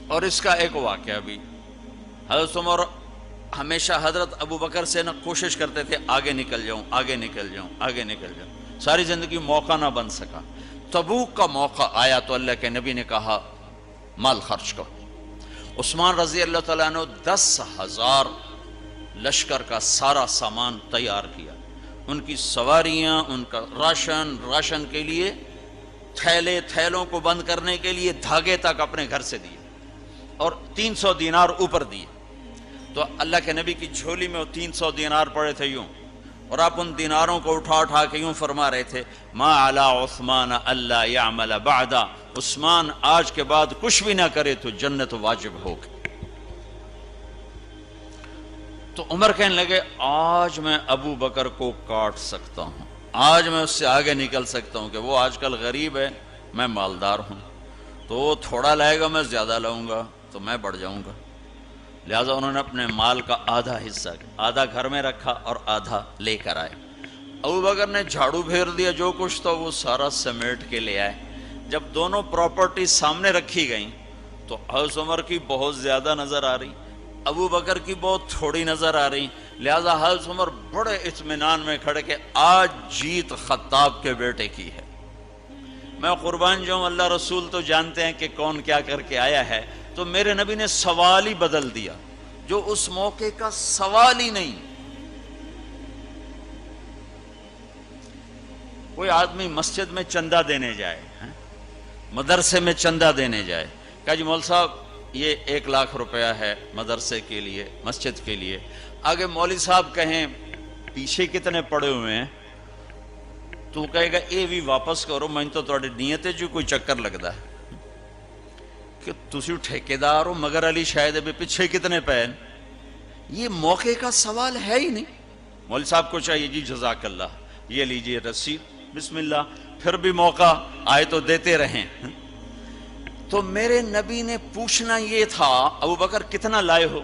اور اس کا ایک واقعہ بھی، حضرت عمر ہمیشہ حضرت ابو بکر سے کوشش کرتے تھے آگے نکل جاؤں، آگے نکل جاؤں، آگے نکل جاؤں، ساری زندگی موقع نہ بن سکا۔ تبوک کا موقع آیا تو اللہ کے نبی نے کہا مال خرچ کرو۔ عثمان رضی اللہ تعالیٰ نے 10,000 لشکر کا سارا سامان تیار کیا، ان کی سواریاں، ان کا راشن کے لیے تھیلوں کو بند کرنے کے لیے دھاگے تک اپنے گھر سے دیے، اور 300 دینار اوپر دیے۔ تو اللہ کے نبی کی جھولی میں وہ 300 دینار پڑے تھے یوں، اور آپ ان دیناروں کو اٹھا اٹھا کے یوں فرما رہے تھے ما علی عثمان اللہ یعمل بعدا، عثمان آج کے بعد کچھ بھی نہ کرے تو جنت واجب ہوگی۔ تو عمر کہنے لگے آج میں ابو بکر کو کاٹ سکتا ہوں، آج میں اس سے آگے نکل سکتا ہوں کہ وہ آج کل غریب ہے، میں مالدار ہوں، تو وہ تھوڑا لائے گا میں زیادہ لاؤں گا تو میں بڑھ جاؤں گا۔ لہٰذا انہوں نے اپنے مال کا آدھا حصہ، آدھا گھر میں رکھا اور آدھا لے کر آئے۔ ابو بکر نے جھاڑو پھیر دیا، جو کچھ تھا وہ سارا سمیٹ کے لے آئے۔ جب دونوں پراپرٹی سامنے رکھی گئیں تو حضرت عمر کی بہت زیادہ نظر آ رہی، ابو بکر کی بہت تھوڑی نظر آ رہی، لہٰذا حضرت عمر بڑے اطمینان میں کھڑے کہ آج جیت خطاب کے بیٹے کی ہے۔ میں قربان جاؤں، اللہ رسول تو جانتے ہیں کہ کون کیا کر کے آیا ہے، تو میرے نبی نے سوال ہی بدل دیا جو اس موقع کا سوال ہی نہیں۔ کوئی آدمی مسجد میں چندہ دینے جائے، مدرسے میں چندہ دینے جائے، کہا جی مول صاحب یہ 1 لاکھ روپیہ ہے مدرسے کے لیے، مسجد کے لیے، آگے مولوی صاحب کہیں پیچھے کتنے پڑے ہوئے ہیں، تو کہے گا اے بھی واپس کرو، میں تو تھوڑی نیت ہے جو کوئی چکر لگتا ہے کہ تسی ٹھیکیدار ہو، مگر علی شاید ابھی پیچھے کتنے پین، یہ موقع کا سوال ہے ہی نہیں۔ مولوی صاحب کو چاہیے جی جزاک اللہ، یہ لیجئے رسید، بسم اللہ، پھر بھی موقع آئے تو دیتے رہیں۔ تو میرے نبی نے پوچھنا یہ تھا ابو بکر کتنا لائے ہو،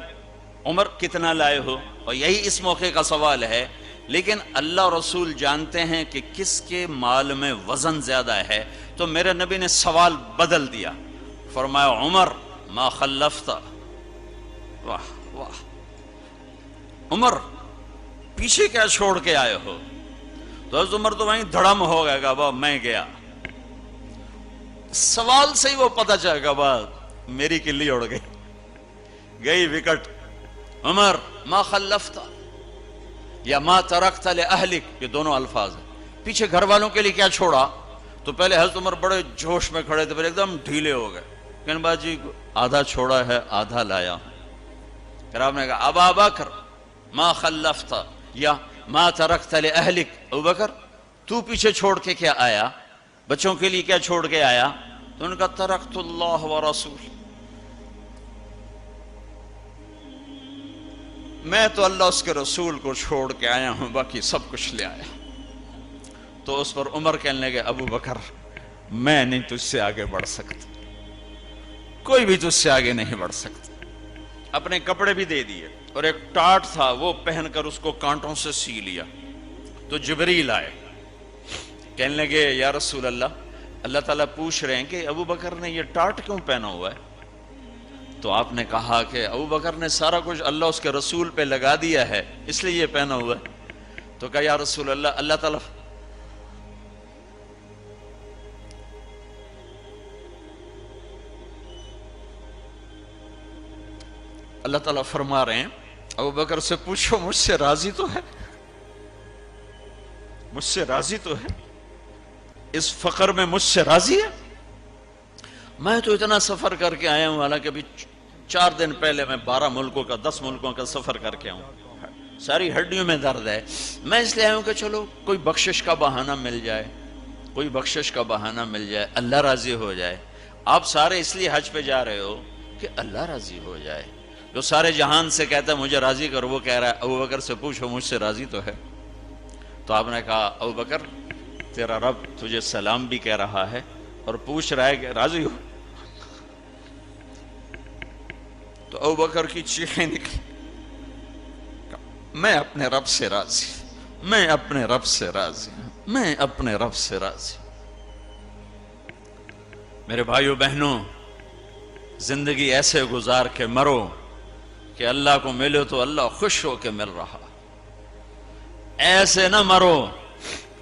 عمر کتنا لائے ہو، اور یہی اس موقع کا سوال ہے۔ لیکن اللہ رسول جانتے ہیں کہ کس کے مال میں وزن زیادہ ہے، تو میرے نبی نے سوال بدل دیا، فرمایا عمر ما خلفتا، واہ واہ، عمر پیچھے کیا چھوڑ کے آئے ہو؟ تو حضرت عمر تو وہیں دھڑم ہو گئے گا، با میں گیا، سوال سے ہی وہ پتہ چلے گا، بات میری کلی اڑ گئی وکٹ۔ عمر ما خلفتا یا ما ترکت لأہلک، یہ دونوں الفاظ ہیں، پیچھے گھر والوں کے لیے کیا چھوڑا؟ تو پہلے حضرت عمر بڑے جوش میں کھڑے تھے، پھر ایک دم ڈھیلے ہو گئے، کہنے بات جی آدھا چھوڑا ہے آدھا لایا ہوں۔ پھر آپ نے کہا ابا بکر ما خلفتا یا ما ترکت لأہلک، ابو بکر تو پیچھے چھوڑ کے کیا آیا، بچوں کے لیے کیا چھوڑ کے آیا؟ تو انہوں نے کہا ترکت اللہ ورسول، میں تو اللہ اس کے رسول کو چھوڑ کے آیا ہوں، باقی سب کچھ لے آیا۔ تو اس پر عمر کہنے لگے ابو بکر میں نہیں تجھ سے آگے بڑھ سکتا، کوئی بھی تجھ سے آگے نہیں بڑھ سکتا۔ اپنے کپڑے بھی دے دیے، اور ایک ٹاٹ تھا وہ پہن کر اس کو کانٹوں سے سی لیا۔ تو جبریل آئے، کہنے لگے یا رسول اللہ، اللہ تعالیٰ پوچھ رہے ہیں کہ ابو بکر نے یہ ٹاٹ کیوں پہنا ہوا ہے؟ تو آپ نے کہا کہ ابو بکر نے سارا کچھ اللہ اس کے رسول پہ لگا دیا ہے، اس لیے یہ پہنا ہوا ہے۔ تو کہا یا رسول اللہ، اللہ تعالیٰ فرما رہے ہیں ابو بکر سے پوچھو مجھ سے راضی تو ہے، مجھ سے راضی تو ہے، اس فقر میں مجھ سے راضی ہے؟ میں تو اتنا سفر کر کے آیا ہوں، حالانکہ ابھی 4 دن پہلے میں 12 ملکوں کا 10 ملکوں کا سفر کر کے آؤں، ساری ہڈیوں میں درد ہے، میں اس لیے آیا ہوں کہ چلو کوئی بخشش کا بہانہ مل جائے، کوئی بخشش کا بہانہ مل جائے، اللہ راضی ہو جائے۔ آپ سارے اس لیے حج پہ جا رہے ہو کہ اللہ راضی ہو جائے، جو سارے جہان سے کہتا ہے مجھے راضی کر، وہ کہہ رہا ہے ابو بکر سے پوچھو مجھ سے راضی تو ہے۔ تو آپ نے کہا ابو بکر تیرا رب تجھے سلام بھی کہہ رہا ہے اور پوچھ رہا ہے کہ راضی ہو؟ تو ابو بکر کی چیخیں نکلی، میں اپنے رب سے راضی، میں اپنے رب سے راضی، میں اپنے رب سے راضی۔ میرے بھائیو بہنوں، زندگی ایسے گزار کے مرو کہ اللہ کو ملو تو اللہ خوش ہو کے مل رہا، ایسے نہ مرو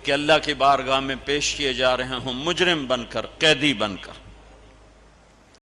کہ اللہ کی بارگاہ میں پیش کیے جا رہے ہوں مجرم بن کر، قیدی بن کر۔